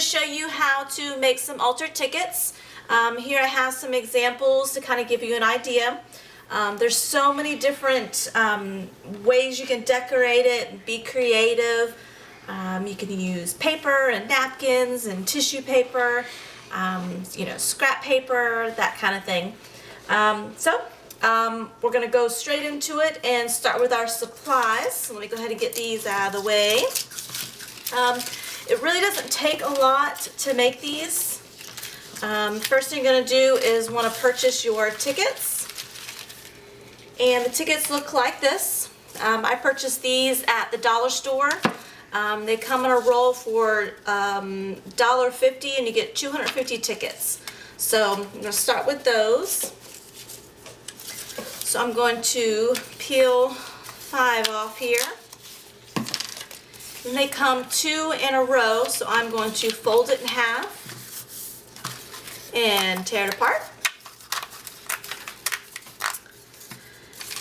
show you how to make some altered tickets. Here I have some examples to kind of give you an idea. There's so many different ways you can decorate it and be creative. You can use paper and napkins and tissue paper, scrap paper, that kind of thing. We're going to go straight into it and start with our supplies. So let me go ahead and get these out of the way. It really doesn't take a lot to make these. First thing you're going to do is want to purchase your tickets. And the tickets look like this. I purchased these at the dollar store. They come in a roll for $1.50 and you get 250 tickets. So I'm going to start with those. So I'm going to peel 5 off here. And they come 2 in a row, so I'm going to fold it in half and tear it apart.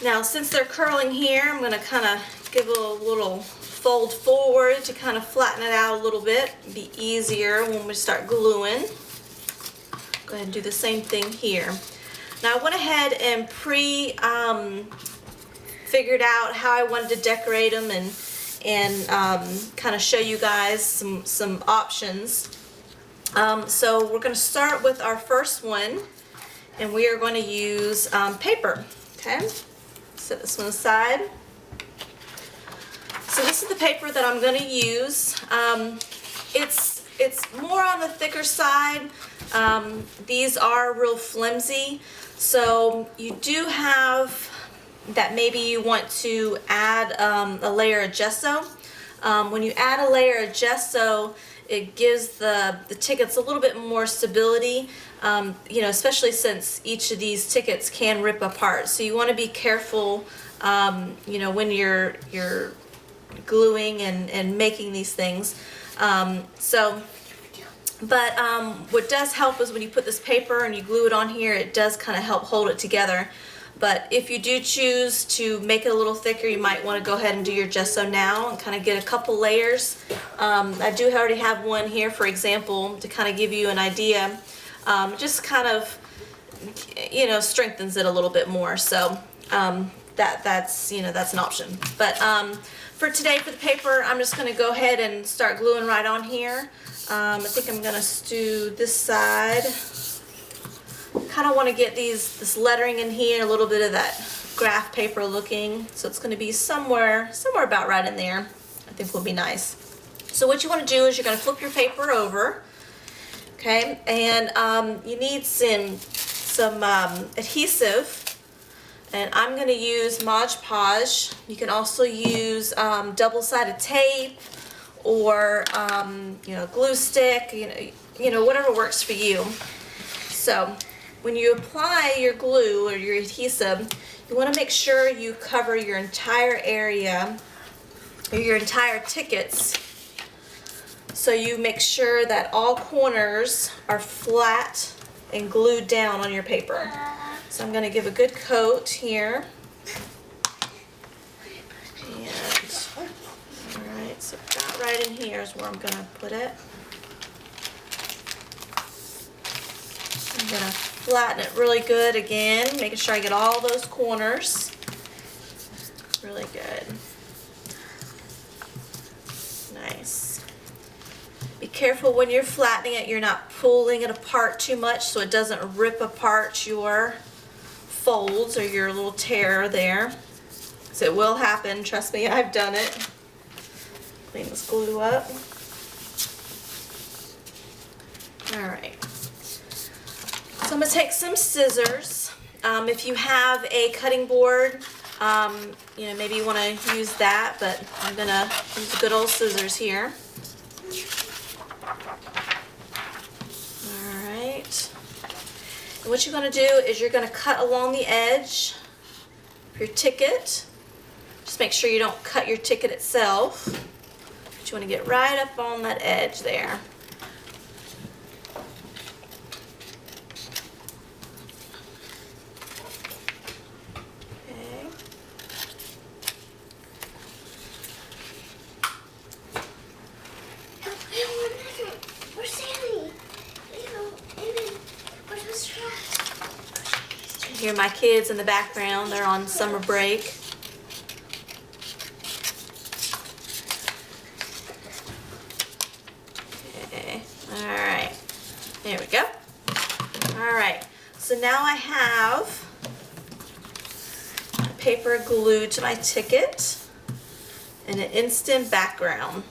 Now, since they're curling here, I'm going to kind of give it a little fold forward to kind of flatten it out a little bit. It'll be easier when we start gluing. Go ahead and do the same thing here. Now, I went ahead and figured out how I wanted to decorate them and kind of show you guys some options. So we're going to start with our first one, and we are going to use paper. Okay, set this one aside. So this is the paper that I'm going to use. It's more on the thicker side. These are real flimsy, so you do have that maybe you want to add a layer of gesso. When you add a layer of gesso, it gives the tickets a little bit more stability, especially since each of these tickets can rip apart. So you want to be careful, when you're gluing and making these things. What does help is when you put this paper and you glue it on here, it does kind of help hold it together. But if you do choose to make it a little thicker, you might want to go ahead and do your gesso now and kind of get a couple layers. I do already have one here, for example, to kind of give you an idea. Just kind of, strengthens it a little bit more. So that's an option. But for today, for the paper, I'm just going to go ahead and start gluing right on here. I think I'm going to do this side. Kind of want to get this lettering in here, a little bit of that graph paper looking. So it's going to be somewhere about right in there. I think will be nice. So what you want to do is you're going to flip your paper over. Okay, and you need some adhesive. And I'm going to use Modge Podge. You can also use double-sided tape or glue stick, whatever works for you. So when you apply your glue or your adhesive, you want to make sure you cover your entire area or your entire tickets. So you make sure that all corners are flat and glued down on your paper. So I'm going to give a good coat here. Alright, so about right in here is where I'm going to put it. I'm going to flatten it really good again, making sure I get all those corners. Really good. Nice. Be careful when you're flattening it, you're not pulling it apart too much so it doesn't rip apart your folds or your little tear there. So it will happen, trust me, I've done it. Clean this glue up. Alright. So I'm going to take some scissors. If you have a cutting board, maybe you want to use that, but I'm going to use good old scissors here. Alright. And what you're going to do is you're going to cut along the edge of your ticket. Just make sure you don't cut your ticket itself. But you want to get right up on that edge there. hear my kids in the background. They're on summer break. Okay, all right, there we go. All right, so now I have paper glued to my ticket and an instant background.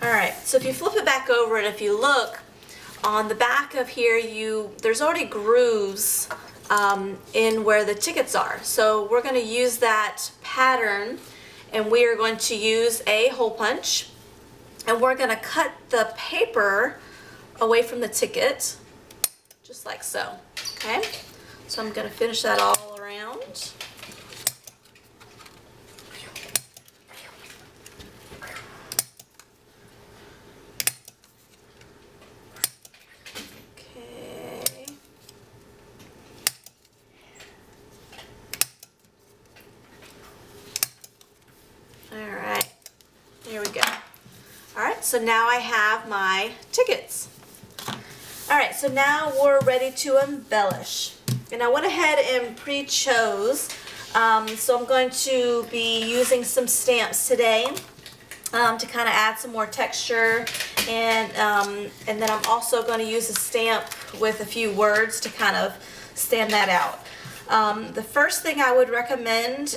All right, so if you flip it back over and if you look on the back of here, there's already grooves in where the tickets are. So we're going to use that pattern, and we are going to use a hole punch, and we're going to cut the paper away from the ticket, just like so. Okay, so I'm going to finish that all around. There we go. All right, so now I have my tickets. All right, so now we're ready to embellish. And I went ahead and pre-chose, so I'm going to be using some stamps today to kind of add some more texture, and then I'm also going to use a stamp with a few words to kind of stand that out. The first thing I would recommend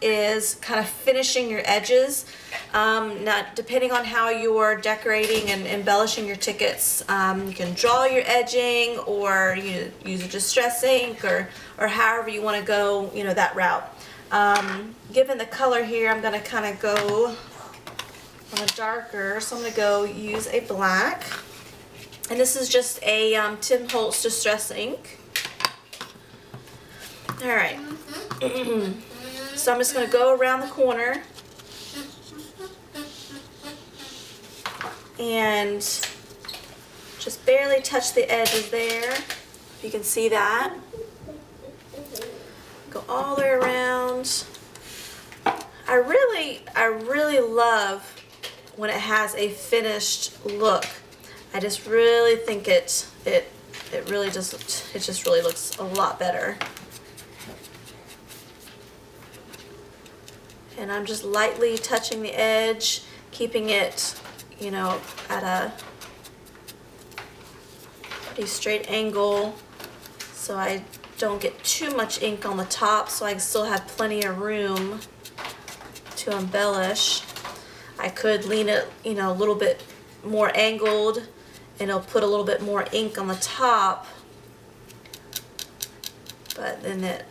is kind of finishing your edges. Now, depending on how you're decorating and embellishing your tickets, you can draw your edging, or you use a distress ink, or however you want to go, that route. Given the color here, I'm going to kind of go on a darker, so I'm going to go use a black. And this is just a Tim Holtz distress ink. All right, so I'm just going to go around the corner and just barely touch the edges there, if you can see that. Go all the way around. I really love when it has a finished look. I just really think it just really looks a lot better. And I'm just lightly touching the edge, keeping it, at a pretty straight angle, so I don't get too much ink on the top, so I still have plenty of room to embellish. I could lean it, a little bit more angled, and it'll put a little bit more ink on the top, but then it,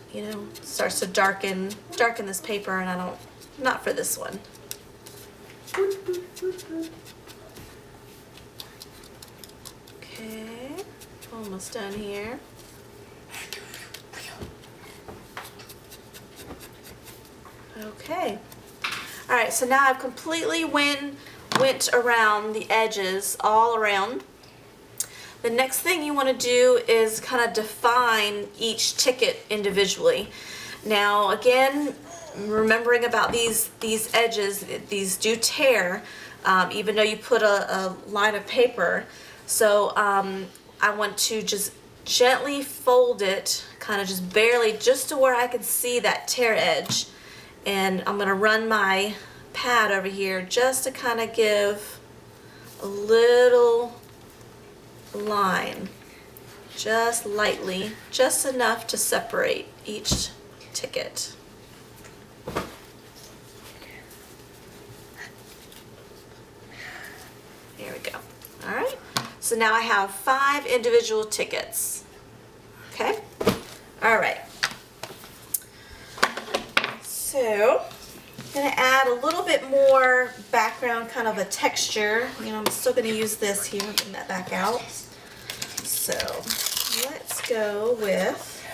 starts to darken this paper, and not for this one. Okay, almost done here. Okay. All right, so now I've completely went around the edges all around. The next thing you want to do is kind of define each ticket individually. Now, again, remembering about these edges, these do tear, even though you put a line of paper. So I want to just gently fold it, kind of just barely, just to where I can see that tear edge. And I'm going to run my pad over here just to kind of give a little line, just lightly, just enough to separate each ticket. There we go. All right, so now I have 5 individual tickets. Okay, all right. So I'm going to add a little bit more background, kind of a texture. I'm still going to use this here, bring that back out. So let's go with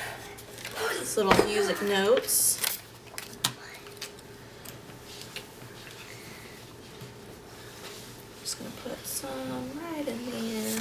these little music notes. Just going to put some right in here.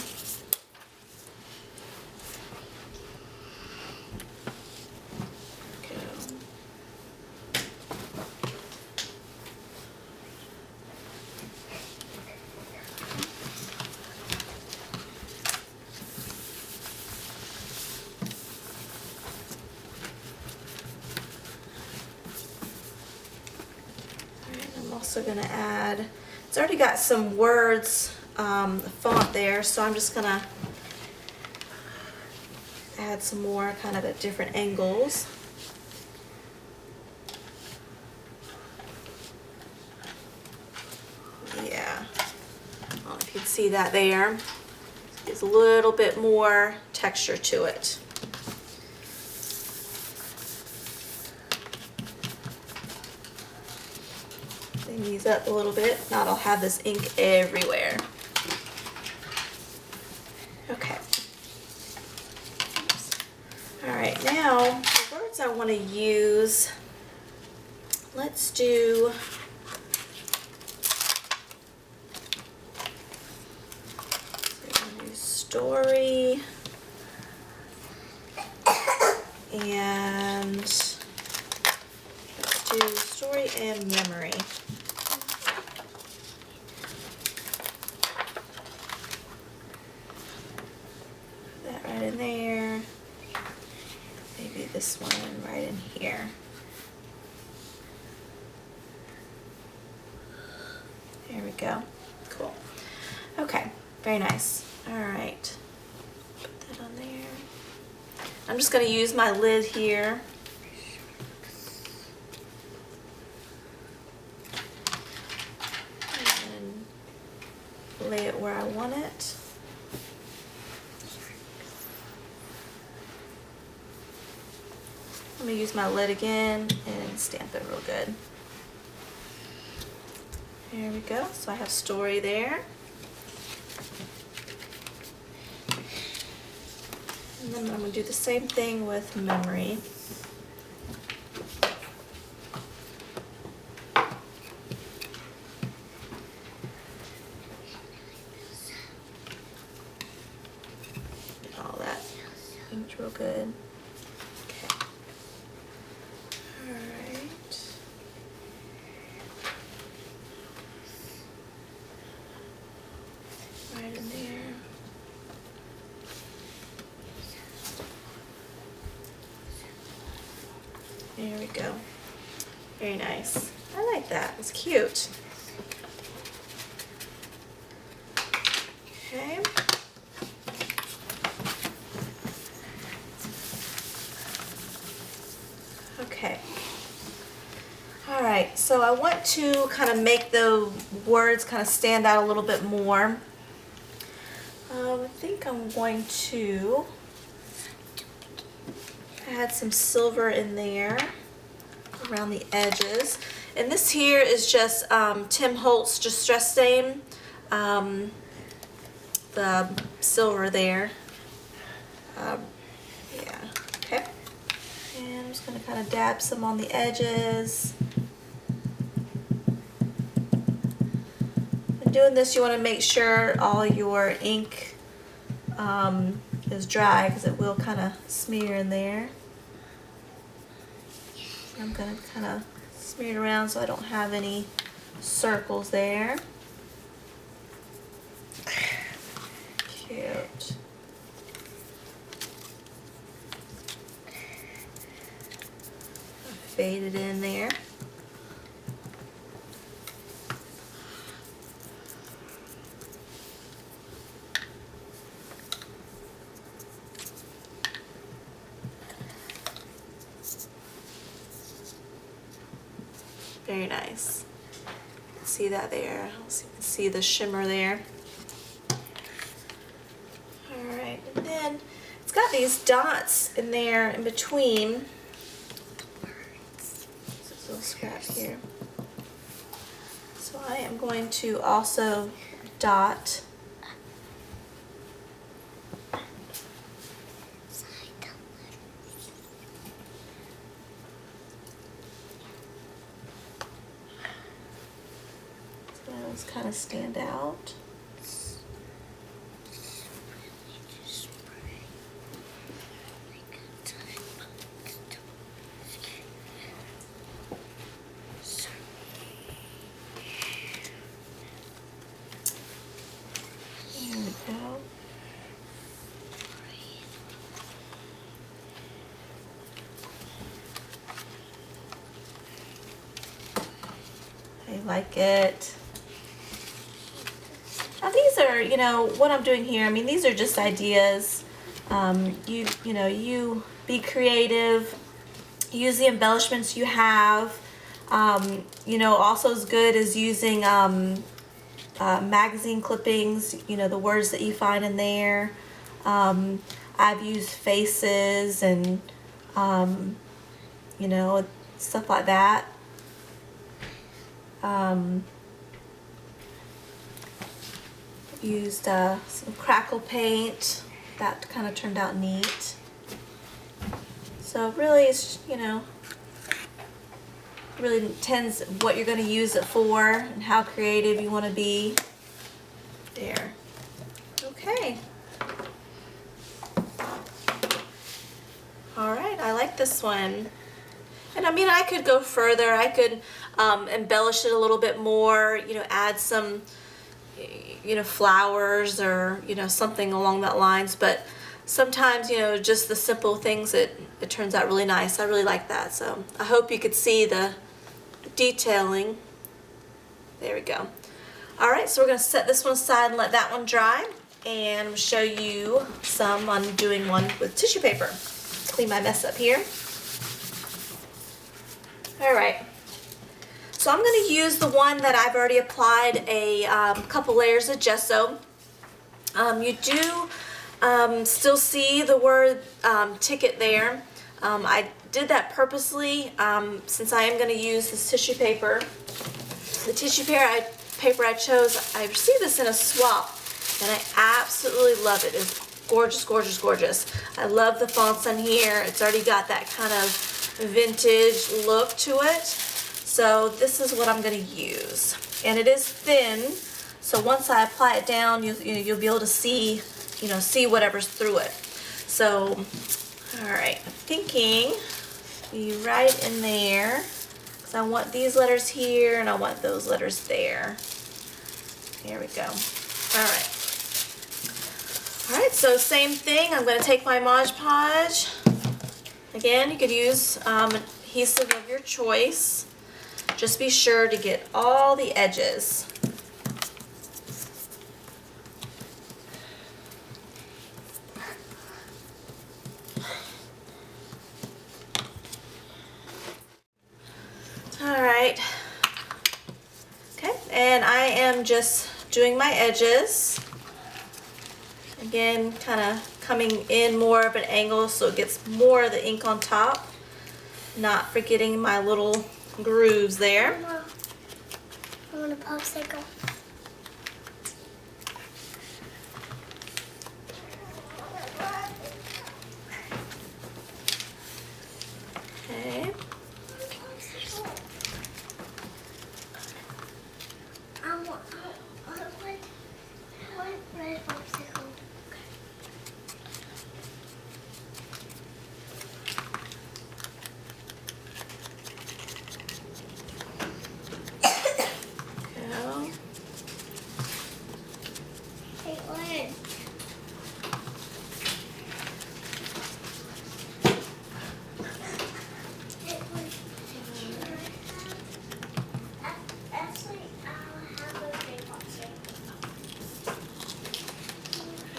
also gonna add, it's already got some words, font there, so I'm just gonna add some more kind of at different angles. Yeah, I don't know if you can see that there. Gives a little bit more texture to it. Clean these up a little bit, not I'll have this ink everywhere. Okay. All right, now the words I want to use, let's do story and let's do story and memory. Put that right in there. Maybe this one right in here. There we go. Cool. Okay, very nice. All right, put that on there. I'm just going to use my lid here. And lay it where I want it. I'm going to use my lid again and stamp it real good. There we go. So I have story there. And then I'm going to do the same thing with memory. Get all that inked real good. Okay. All right. Right in there. There we go. Very nice. I like that. It's cute. Okay. Okay. All right. So I want to kind of make the words kind of stand out a little bit more. I think I'm going to add some silver in there around the edges. And this here is just Tim Holtz Distress Stain, the silver there. Yeah, okay. And I'm just going to kind of dab some on the edges. When doing this, you want to make sure all your ink is dry, because it will kind of smear in there. I'm going to kind of smear it around so I don't have any circles there. Cute. Fade it in there. Very nice. See that there? So you can see the shimmer there. All right, and then it's got these dots in there in between. This little scrap here. So I am going to also dot kind of stand out. There we go. Okay, really like it. Now these are, you know, what I'm doing here, I mean, these are just ideas. You know, you be creative, use the embellishments you have. You know, also as good as using magazine clippings, you know, the words that you find in there. I've used faces and, you know, stuff like that. Used some crackle paint. That kind of turned out neat. So really, it's, you know, really depends what you're going to use it for and how creative you want to be. There. Okay. All right, I like this one. And I mean, I could go further. I could embellish it a little bit more, you know, add some, you know, flowers or, you know, something along that lines. But sometimes, you know, just the simple things, it turns out really nice. I really like that. So I hope you could see the detailing. There we go. All right, so we're going to set this one aside and let that one dry. And I'm going to show you some on doing one with tissue paper. Clean my mess up here. All right. So I'm going to use the one that I've already applied a couple layers of gesso. You do still see the word ticket there. I did that purposely since I am going to use this tissue paper. The tissue paper I chose, I received this in a swap, and I absolutely love it. It's gorgeous, gorgeous, gorgeous. I love the fonts on here. It's already got that kind of vintage look to it. So this is what I'm going to use, and it is thin. So once I apply it down, you'll be able to see, you know, see whatever's through it. So, all right, I'm thinking be right in there, because I want these letters here and I want those letters there. There we go. All right. All right, so same thing. I'm going to take my Mod Podge. Again, you could use adhesive of your choice. Just be sure to get all the edges. All right. Okay, and I am just doing my edges. Again, kind of coming in more of an angle so it gets more of the ink on top. Not forgetting my little grooves there. Mama, I want a popsicle. Okay. I want red popsicle. Go. Hey, Lynn. Actually, I'll have a red popsicle.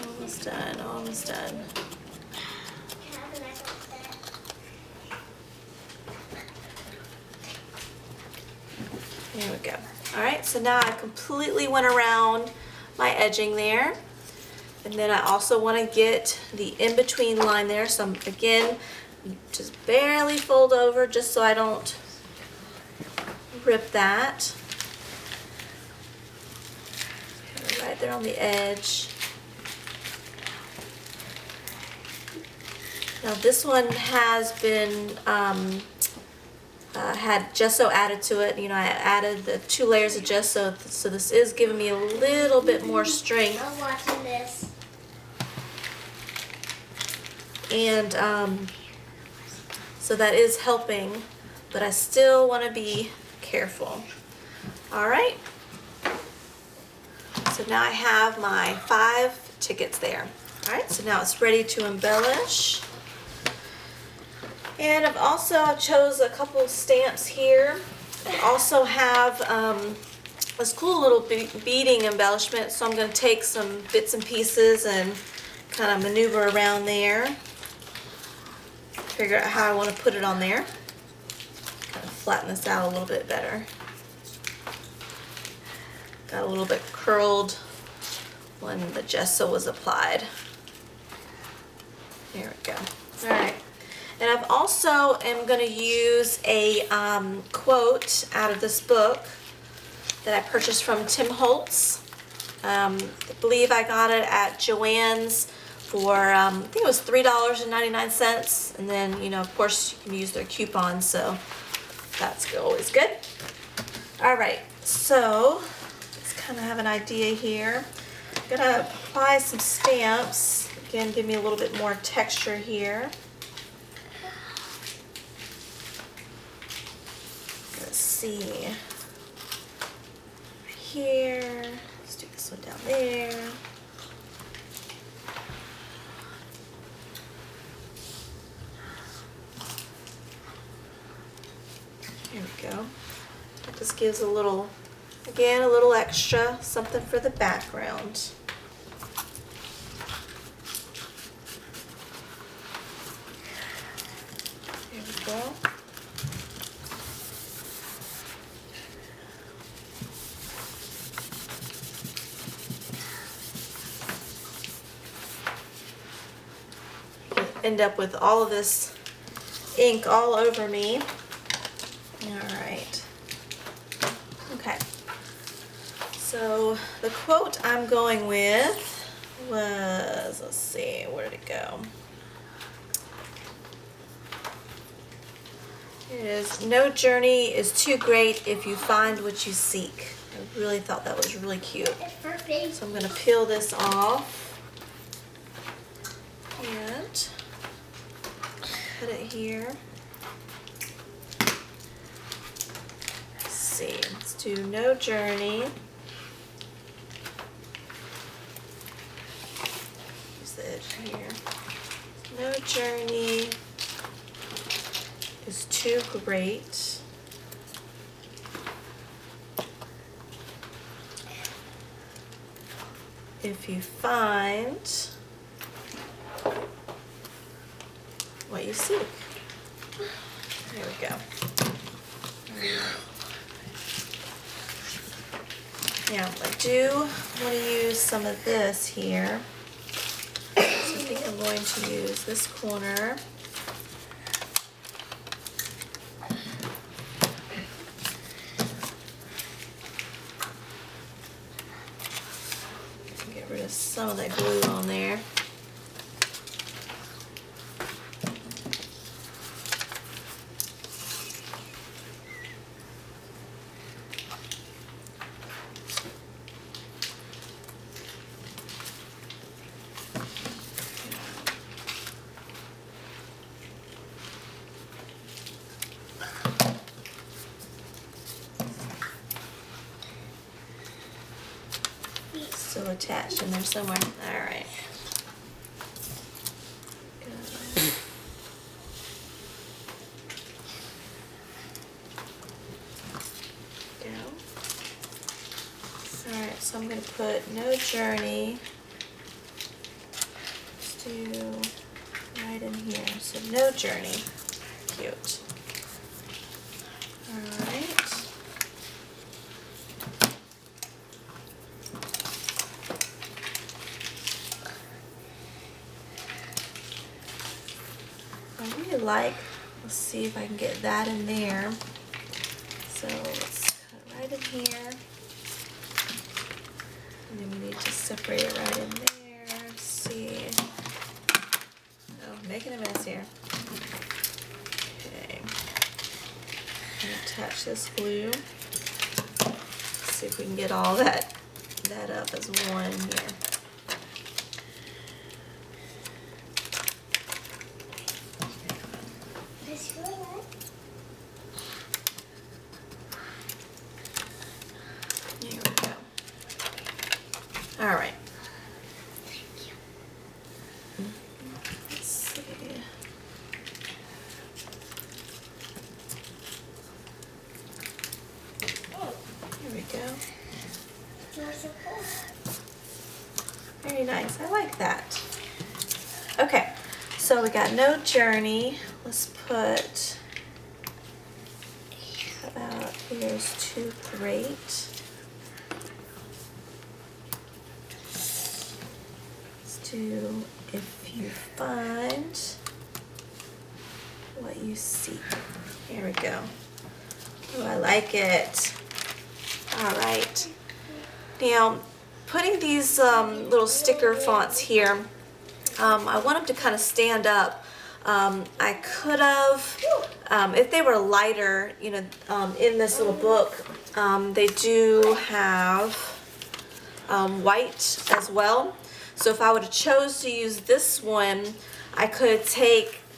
Almost done, almost done. Can I have a nice one? There we go. All right, so now I completely went around my edging there. And then I also want to get the in-between line there. So I'm, again, just barely fold over just so I don't rip that. Right there on the edge. Now this one has been had gesso added to it. You know, I added the 2 layers of gesso, so this is giving me a little bit more strength. I'm watching this. And so that is helping, but I still want to be careful. All right. So now I have my 5 tickets there. All right, so now it's ready to embellish. And I've also chose a couple stamps here. I also have this cool little beading embellishment, so I'm going to take some bits and pieces and kind of maneuver around there. Figure out how I want to put it on there. Kind of flatten this out a little bit better. Got a little bit curled when the gesso was applied. There we go. All right. And I've also am going to use a quote out of this book that I purchased from Tim Holtz. I believe I got it at Joann's for, I think it was $3.99. And then, you know, of course, you can use their coupon, so that's always good. All right, so let's kind of have an idea here. I'm going to apply some stamps. Again, give me a little bit more texture here. Let's see. Here. Let's do this one down there. There we go. That just gives a little, again, a little extra, something for the background. There we go. End up with all of this ink all over me. All right. Okay. So the quote I'm going with was, let's see, where did it go? Here it is. No journey is too great if you find what you seek. I really thought that was really cute. So I'm going to peel this off and put it here. Let's see. Let's do no journey. Use the edge here. No journey is too great if you find what you seek. There we go. Now I do want to use some of this here. So I think I'm going to use this corner. Get rid of some of that glue on there. Still attached in there somewhere. All right. Good. Go. All right. So I'm going to put no journey. Let's do right in here. So no journey. Cute. All right. Like, let's see if I can get that in there. So let's cut it right in here. And then we need to separate it right in there. Let's see. Oh, making a mess here. Okay. Attach this glue. Let's see if we can get all that up as one in here. Here we go. All right. Let's see. like that. Okay, so we got no journey. Let's put, how about here's too great. Let's do if you find what you seek. Here we go. Oh, I like it. All right. Now, putting these little sticker fonts here, I want them to kind of stand up. I could have, if they were lighter, you know, in this little book, they do have white as well. So if I would have chose to use this one, I could have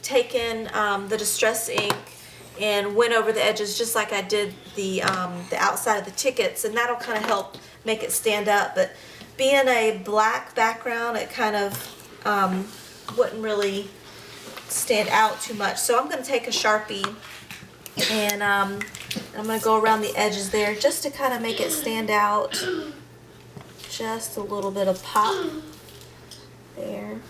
taken the distress ink and went over the edges just like I did the outside of the tickets, and that'll kind of help make it stand up. But being a black background, it kind of wouldn't really stand out too much. So I'm going to take a Sharpie and I'm going to go around the edges there just to kind of make it stand out. Just a little bit of pop there.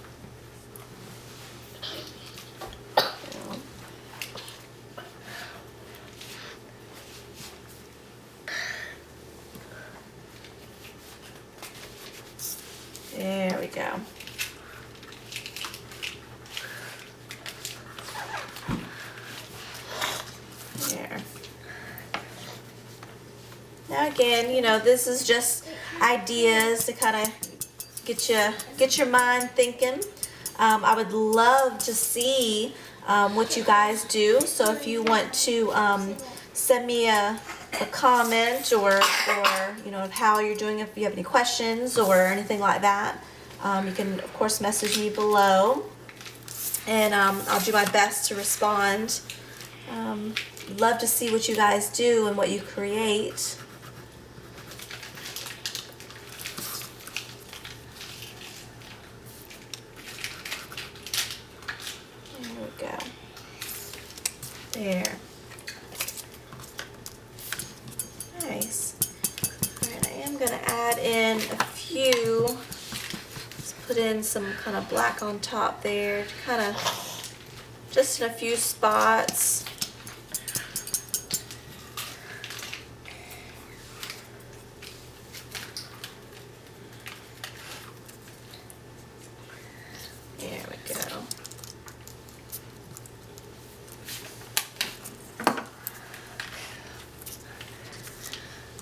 There we go. There. Now again, you know, this is just ideas to kind of get your mind thinking. I would love to see what you guys do. So if you want to send me a comment or you know, of how you're doing, if you have any questions or anything like that, you can of course message me below, and I'll do my best to respond. Love to see what you guys do and what you create. There we go. There. Nice. Alright, I am going to add in a few. Let's put in some kind of black on top there, kind of just in a few spots. There we go.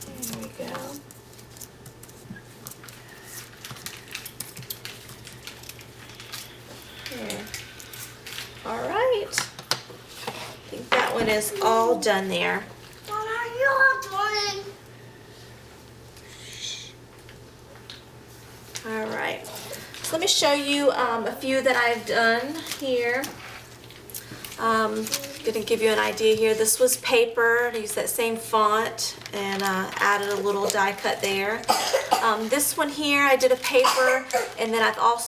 There we go. There. All right. I think that one is all done there. All right. So let me show you a few that I've done here. Going to give you an idea here. This was paper. I used that same font and added a little die cut there. This one here, I did a paper, and then I've also